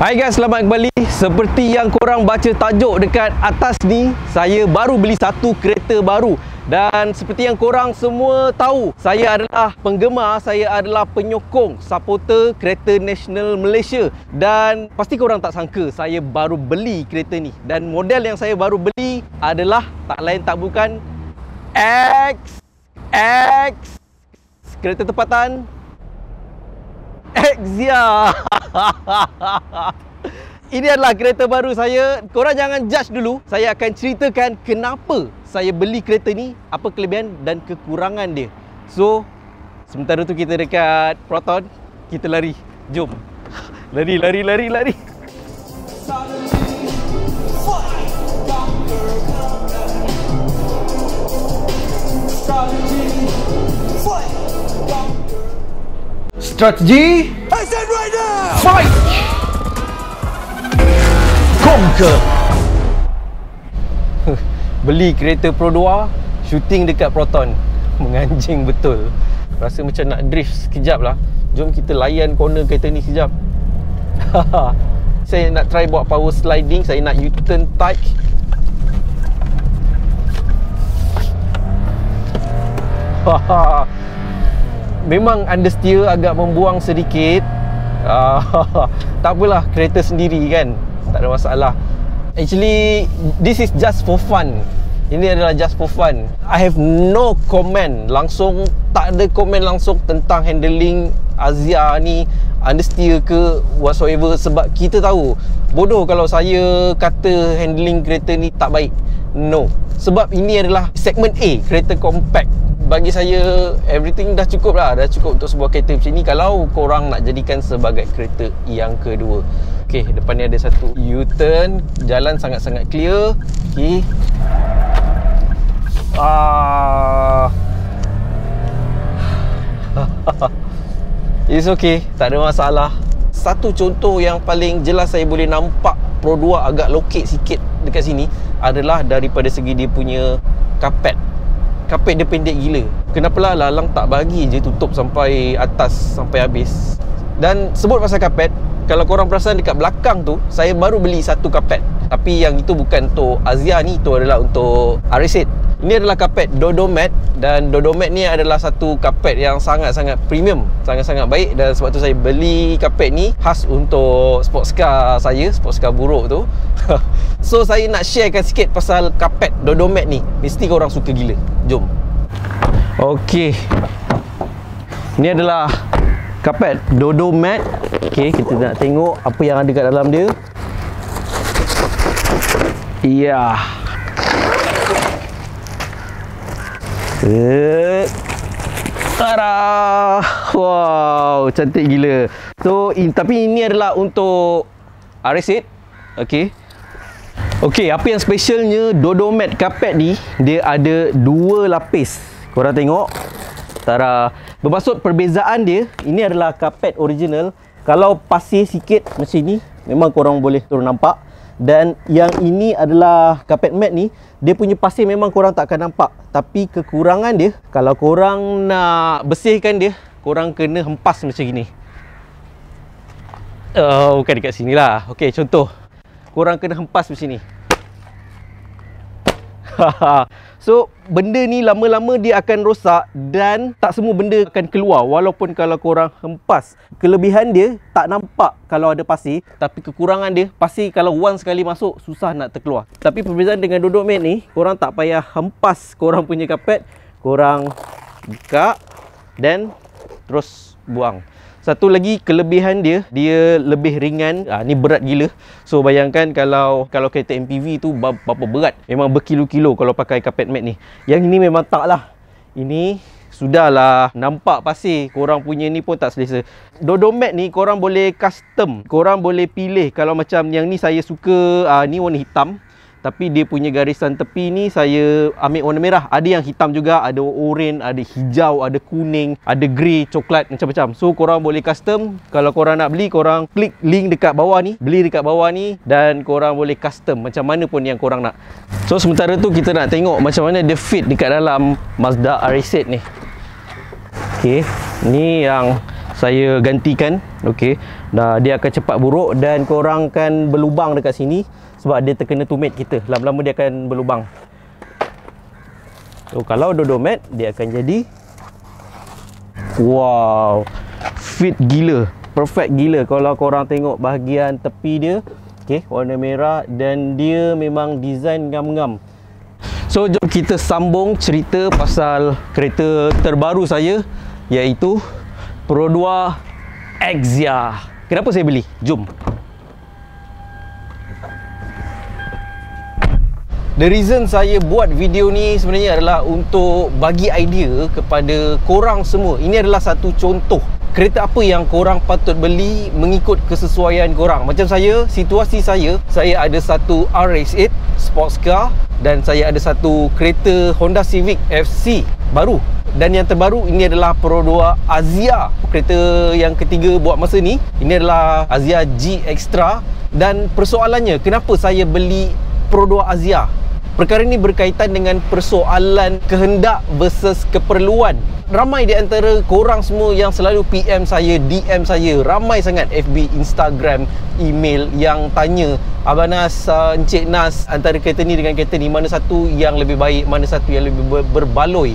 Hai guys, selamat kembali. Seperti yang korang baca tajuk dekat atas ni, saya baru beli satu kereta baru. Dan seperti yang korang semua tahu, saya adalah penggemar, saya adalah penyokong, supporter kereta nasional Malaysia. Dan pasti korang tak sangka saya baru beli kereta ni. Dan model yang saya baru beli adalah tak lain tak bukan kereta tempatan Exia. Ini adalah kereta baru saya. Korang jangan judge dulu. Saya akan ceritakan kenapa saya beli kereta ni, apa kelebihan dan kekurangan dia. So, sementara tu kita dekat Proton, kita lari. Jom. Lari. Strategi. I said right now. Fight. Conquer. Beli kereta Pro 2, shooting dekat Proton. Menganjing betul. Rasa macam nak drift sekejap lah. Jom kita layan corner kereta ni sekejap. Saya nak try buat power sliding. Saya nak U-turn tight. Memang understeer agak membuang sedikit. Tak apalah, kereta sendiri kan, tak ada masalah. Actually, this is just for fun. Ini adalah just for fun. I have no comment langsung, tak ada komen langsung tentang handling Exia ni, understeer ke whatsoever. Sebab kita tahu, bodoh kalau saya kata handling kereta ni tak baik. No, sebab ini adalah segmen A, kereta compact. Bagi saya, everything dah cukup lah. Dah cukup untuk sebuah kereta macam ni kalau korang nak jadikan sebagai kereta yang kedua. Okay, depan ni ada satu U-turn. Jalan sangat-sangat clear. Okay. It's okay, tak ada masalah. Satu contoh yang paling jelas saya boleh nampak Pro 2 agak lokek sikit dekat sini adalah daripada segi dia punya kapet. Kapet dia pendek gila. Kenapalah lalang tak bagi je tutup sampai atas, sampai habis. Dan sebut pasal kapet, kalau korang perasan dekat belakang tu, saya baru beli satu kapet. Tapi yang itu bukan untuk Exia ni, itu adalah untuk RS8. Ini adalah kapet Dodomat. Dan Dodomat ni adalah satu kapet yang sangat-sangat premium, sangat-sangat baik. Dan sebab tu saya beli kapet ni khas untuk sports car saya, sports car buruk tu. So saya nak sharekan sikit pasal kapet Dodomat ni. Mesti korang suka gila. Jom. Okey, ni adalah kapet Dodomat. Okey, kita nak tengok apa yang ada kat dalam dia. Ya. Tara. Wow, cantik gila. So, tapi ini adalah untuk RS8. Okey. Okey, apa yang specialnya Dodomat kapet ni, dia ada dua lapis. Korang tengok. Tara. Bermaksud perbezaan dia, ini adalah kapet original. Kalau pasir sikit macam ni, memang korang boleh turun nampak. Dan yang ini adalah kapet mat ni, dia punya pasir memang korang tak akan nampak. Tapi kekurangan dia, kalau korang nak bersihkan dia, korang kena hempas macam gini. Bukan dekat sini lah. Okey, contoh, korang kena hempas macam ni. So, benda ni lama-lama dia akan rosak dan tak semua benda akan keluar walaupun kalau korang hempas. Kelebihan dia tak nampak kalau ada pasir, tapi kekurangan dia, pasir kalau once sekali masuk susah nak terkeluar. Tapi perbezaan dengan Dodomat ni, korang tak payah hempas korang punya kapet, korang buka dan terus buang. Satu lagi kelebihan dia, dia lebih ringan. Ni berat gila. So bayangkan kalau kereta MPV tu berapa berat. Memang berkilo-kilo kalau pakai kapet mat ni. Yang ini memang tak lah. Ini sudahlah nampak pasir. Korang punya ni pun tak selesa. Dodomat ni korang boleh custom. Korang boleh pilih. Kalau macam yang ni saya suka, ni warna hitam. Tapi dia punya garisan tepi ni saya ambil warna merah. Ada yang hitam juga, ada oranye, ada hijau, ada kuning, ada grey, coklat, macam-macam. So korang boleh custom. Kalau korang nak beli, korang klik link dekat bawah ni, beli dekat bawah ni, dan korang boleh custom macam mana pun yang korang nak. So sementara tu kita nak tengok macam mana dia fit dekat dalam Mazda RX-8 ni. Okey, ni yang saya gantikan Okey. Dah dia akan cepat buruk dan korang akan berlubang dekat sini sebab dia terkena tumit kita. Lama-lama dia akan berlubang. So kalau dodomet dia akan jadi wow, fit gila, perfect gila. Kalau korang tengok bahagian tepi dia, okey, warna merah dan dia memang design ngam-ngam. So jom kita sambung cerita pasal kereta terbaru saya, iaitu Pro 2 Exia. Kenapa saya beli? Jom. The reason saya buat video ni sebenarnya adalah untuk bagi idea kepada korang semua. Ini adalah satu contoh kereta apa yang korang patut beli mengikut kesesuaian korang. Macam saya, situasi saya ada satu RX-8 sports car dan saya ada satu kereta Honda Civic FC baru. Dan yang terbaru ini adalah Pro 2 Azia. Kereta yang ketiga buat masa ni, ini adalah Azia G Extra. Dan persoalannya, kenapa saya beli Pro 2 Azia? Perkara ini berkaitan dengan persoalan kehendak versus keperluan. Ramai di antara korang semua yang selalu PM saya, DM saya, ramai sangat FB, Instagram, email yang tanya, Abang Nas, Encik Nas, antara kereta ni dengan kereta ni, mana satu yang lebih baik, mana satu yang lebih berbaloi?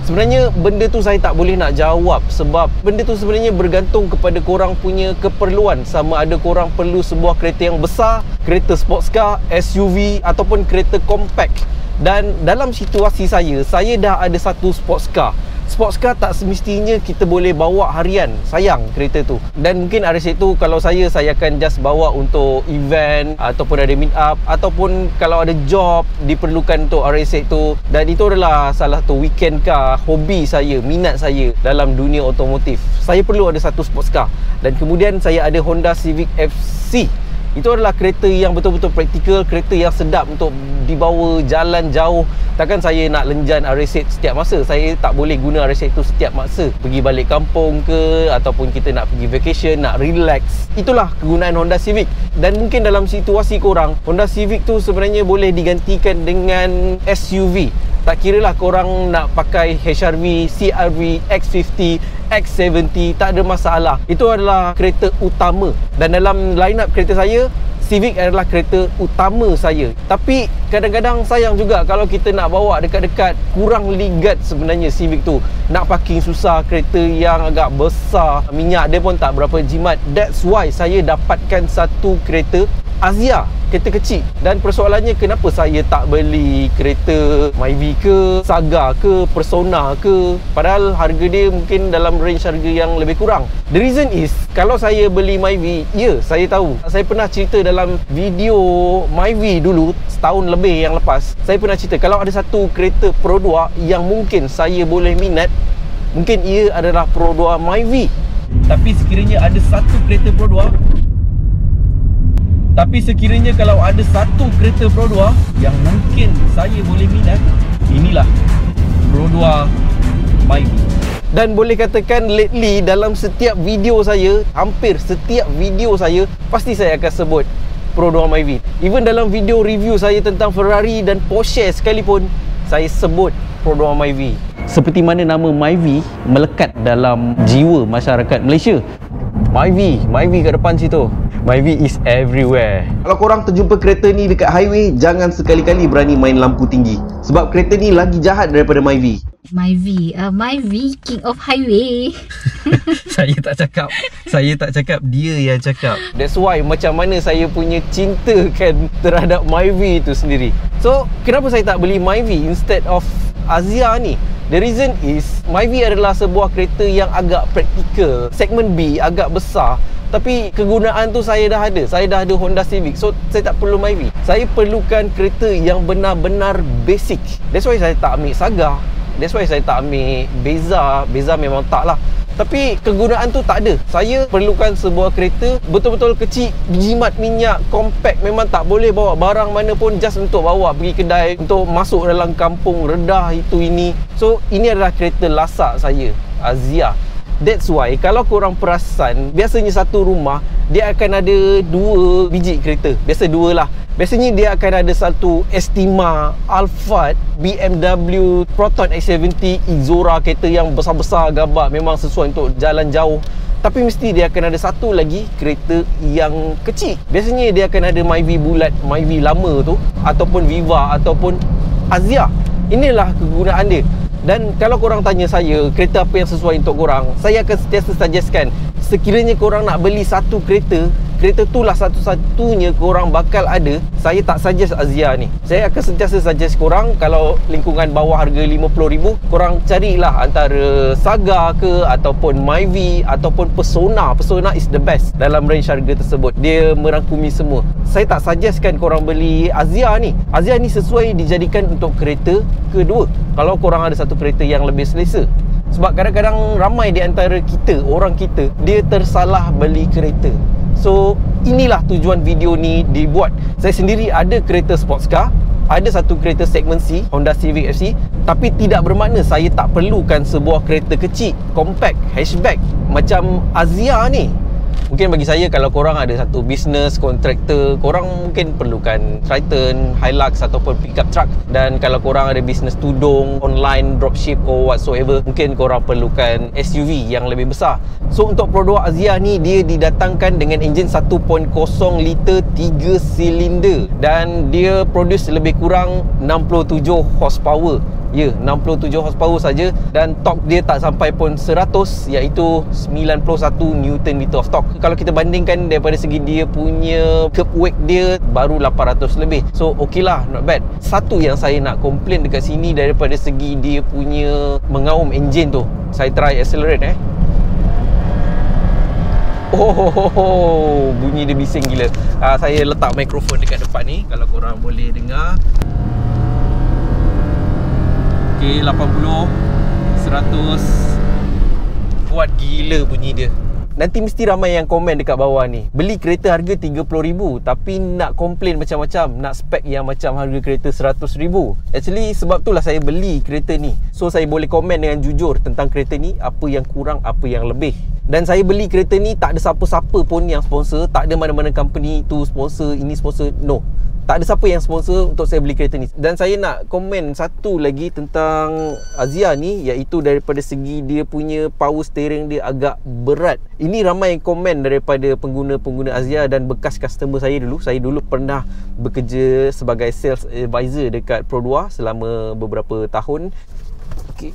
Sebenarnya benda tu saya tak boleh nak jawab sebab benda tu sebenarnya bergantung kepada korang punya keperluan. Sama ada korang perlu sebuah kereta yang besar, kereta sports car, SUV ataupun kereta compact. Dan dalam situasi saya dah ada satu sports car. Sports car tak semestinya kita boleh bawa harian. Sayang kereta tu. Dan mungkin RX-8 tu kalau saya akan just bawa untuk event ataupun ada meet up ataupun kalau ada job diperlukan untuk RX-8 tu. Dan itu adalah salah satu weekend car, hobi saya, minat saya dalam dunia otomotif. Saya perlu ada satu sports car. Dan kemudian saya ada Honda Civic FC. Itu adalah kereta yang betul-betul praktikal, kereta yang sedap untuk dibawa jalan jauh. Takkan saya nak lenjan RX-8 setiap masa. Saya tak boleh guna RX-8 tu setiap masa. Pergi balik kampung ke, ataupun kita nak pergi vacation, nak relax. Itulah kegunaan Honda Civic. Dan mungkin dalam situasi korang, Honda Civic tu sebenarnya boleh digantikan dengan SUV. Tak kira lah korang nak pakai HRV, CRV, X50, X70, tak ada masalah. Itu adalah kereta utama. Dan dalam line up kereta saya, Civic adalah kereta utama saya. Tapi kadang-kadang sayang juga kalau kita nak bawa dekat-dekat, kurang ligat sebenarnya Civic tu. Nak parking susah, kereta yang agak besar, minyak dia pun tak berapa jimat. That's why saya dapatkan satu kereta Azia, kereta kecil. Dan persoalannya kenapa saya tak beli kereta Myvi ke, Saga ke, Persona ke, padahal harga dia mungkin dalam range harga yang lebih kurang. The reason is, kalau saya beli Myvi, ya saya tahu, saya pernah cerita dalam video Myvi dulu setahun lebih yang lepas, saya pernah cerita kalau ada satu kereta Pro 2 yang mungkin saya boleh minat, mungkin ia adalah Pro 2 Myvi. Tapi sekiranya ada satu kereta Pro 2, kalau ada satu kereta Pro 2 yang mungkin saya boleh minat, inilah Pro 2 Myvi. Dan boleh katakan lately dalam setiap video saya, hampir setiap video saya, pasti saya akan sebut Pro 2 Myvi. Even dalam video review saya tentang Ferrari dan Porsche sekalipun, saya sebut Pro 2 Myvi. Seperti mana nama Myvi melekat dalam jiwa masyarakat Malaysia. Myvi kat depan situ. Myvi is everywhere. Kalau korang terjumpa kereta ni dekat highway, jangan sekali-kali berani main lampu tinggi. Sebab kereta ni lagi jahat daripada Myvi. Myvi king of highway. Saya tak cakap, dia yang cakap. That's why macam mana saya punya cinta kan terhadap Myvi tu sendiri. So, kenapa saya tak beli Myvi instead of Azia ni? The reason is, Myvi adalah sebuah kereta yang agak praktikal, segmen B, agak besar. Tapi kegunaan tu saya dah ada. Saya dah ada Honda Civic. So saya tak perlu Myvi. Saya perlukan kereta yang benar-benar basic. That's why saya tak ambil Saga. That's why saya tak ambil Beza. Beza memang tak lah. Tapi kegunaan tu tak ada. Saya perlukan sebuah kereta betul-betul kecil, jimat minyak, compact. Memang tak boleh bawa barang mana pun, just untuk bawa pergi kedai, untuk masuk dalam kampung, redah itu ini. So ini adalah kereta lasak saya, Azia. That's why kalau korang perasan, biasanya satu rumah dia akan ada 2 biji kereta. Biasa 2 lah. Biasanya dia akan ada satu Estima, Alphard, BMW, Proton X70, Ixora, kereta yang besar-besar gabak, memang sesuai untuk jalan jauh. tapi mesti dia akan ada satu lagi kereta yang kecil. Biasanya dia akan ada Myvi bulat, Myvi lama tu, ataupun Viva, ataupun Azia. Inilah kegunaan dia. Dan kalau korang tanya saya kereta apa yang sesuai untuk korang, saya akan sentiasa suggestkan, sekiranya korang nak beli satu kereta tu lah satu-satunya korang bakal ada, saya tak suggest Azia ni. Saya akan sentiasa suggest korang, kalau lingkungan bawah harga 50,000, korang carilah antara Saga ke, ataupun Myvi, ataupun Persona. Persona is the best dalam range harga tersebut. Dia merangkumi semua. Saya tak suggestkan korang beli Azia ni. Azia ni sesuai dijadikan untuk kereta kedua, kalau korang ada satu kereta yang lebih selesa. Sebab kadang-kadang ramai di antara kita, orang kita, dia tersalah beli kereta. So, inilah tujuan video ni dibuat. Saya sendiri ada kereta sports car, ada satu kereta segmen C, Honda Civic FC. Tapi tidak bermakna saya tak perlukan sebuah kereta kecil, compact, hatchback macam Azia ni. Mungkin bagi saya, kalau korang ada satu bisnes, kontraktor, korang mungkin perlukan Triton, Hilux ataupun pickup truck. Dan kalau korang ada bisnes tudung, online, dropship or whatsoever, mungkin korang perlukan SUV yang lebih besar. So untuk Pro 2 Azia ni, dia didatangkan dengan enjin 1.0 liter 3 silinder. Dan dia produce lebih kurang 67 horsepower. Ya, 67 horsepower saja. Dan torque dia tak sampai pun 100, iaitu 91 Nm of torque. Kalau kita bandingkan daripada segi dia punya curb weight, dia baru 800 lebih. So okey lah, not bad. Satu yang saya nak komplain dekat sini daripada segi dia punya mengaum enjin tu. Saya try accelerate Oh, bunyi dia bising gila. Saya letak mikrofon dekat depan ni, kalau korang boleh dengar. Okay, 80, 100. Kuat gila bunyi dia. Nanti mesti ramai yang komen dekat bawah ni, beli kereta harga 30,000 tapi nak komplain macam-macam, nak spek yang macam harga kereta 100,000. Actually sebab itulah saya beli kereta ni. So saya boleh komen dengan jujur tentang kereta ni, apa yang kurang, apa yang lebih. Dan saya beli kereta ni tak ada siapa-siapa pun yang sponsor. Tak ada mana-mana company tu sponsor, ini sponsor. No, tak ada siapa yang sponsor untuk saya beli kereta ni. Dan saya nak komen satu lagi tentang Azia ni, iaitu daripada segi dia punya power steering dia agak berat. Ini ramai yang komen daripada pengguna-pengguna Azia dan bekas customer saya dulu. Saya dulu pernah bekerja sebagai sales advisor dekat Pro 2 selama beberapa tahun. Okay.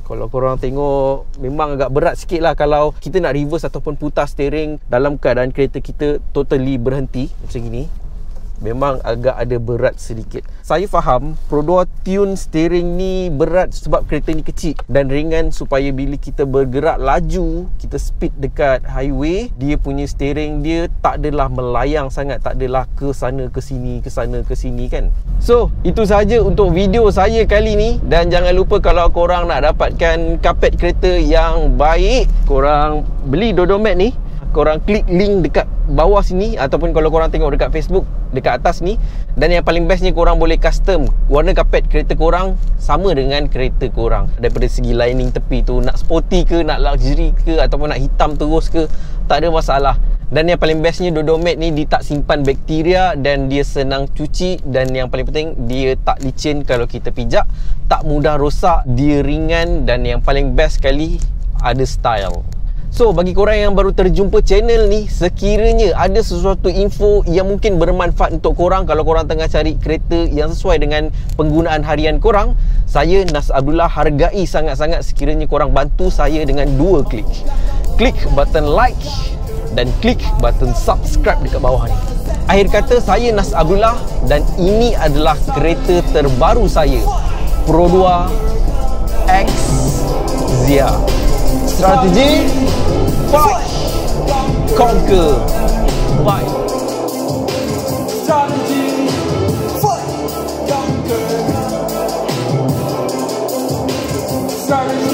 Kalau korang tengok, memang agak berat sikit lah kalau kita nak reverse ataupun putar steering dalam keadaan kereta kita totally berhenti macam gini. Memang agak ada berat sedikit. Saya faham Pro 2 tune steering ni berat sebab kereta ni kecil dan ringan, supaya bila kita bergerak laju, kita speed dekat highway, dia punya steering dia tak adalah melayang sangat, tak adalah ke sana ke sini, ke sana ke sini kan. So itu sahaja untuk video saya kali ni. Dan jangan lupa, kalau korang nak dapatkan kapet kereta yang baik, korang beli Dodomat ni, korang klik link dekat bawah sini, ataupun kalau korang tengok dekat Facebook, dekat atas ni. Dan yang paling bestnya, korang boleh custom warna kapet kereta korang sama dengan kereta korang. Daripada segi lining tepi tu, nak sporty ke, nak luxury ke, ataupun nak hitam terus ke, tak ada masalah. Dan yang paling bestnya, Dodomat ni dia tak simpan bakteria dan dia senang cuci. Dan yang paling penting, dia tak licin kalau kita pijak, tak mudah rosak, dia ringan. Dan yang paling best sekali, ada style. So bagi korang yang baru terjumpa channel ni, sekiranya ada sesuatu info yang mungkin bermanfaat untuk korang, kalau korang tengah cari kereta yang sesuai dengan penggunaan harian korang, saya Nas Abdullah hargai sangat-sangat sekiranya korang bantu saya dengan 2 klik. Klik button like dan klik button subscribe dekat bawah ni. Akhir kata, saya Nas Abdullah dan ini adalah kereta terbaru saya, Pro 2 X Zia. Strategi, fight, conquer, fight. Strategy, fight, conquer. Strategy.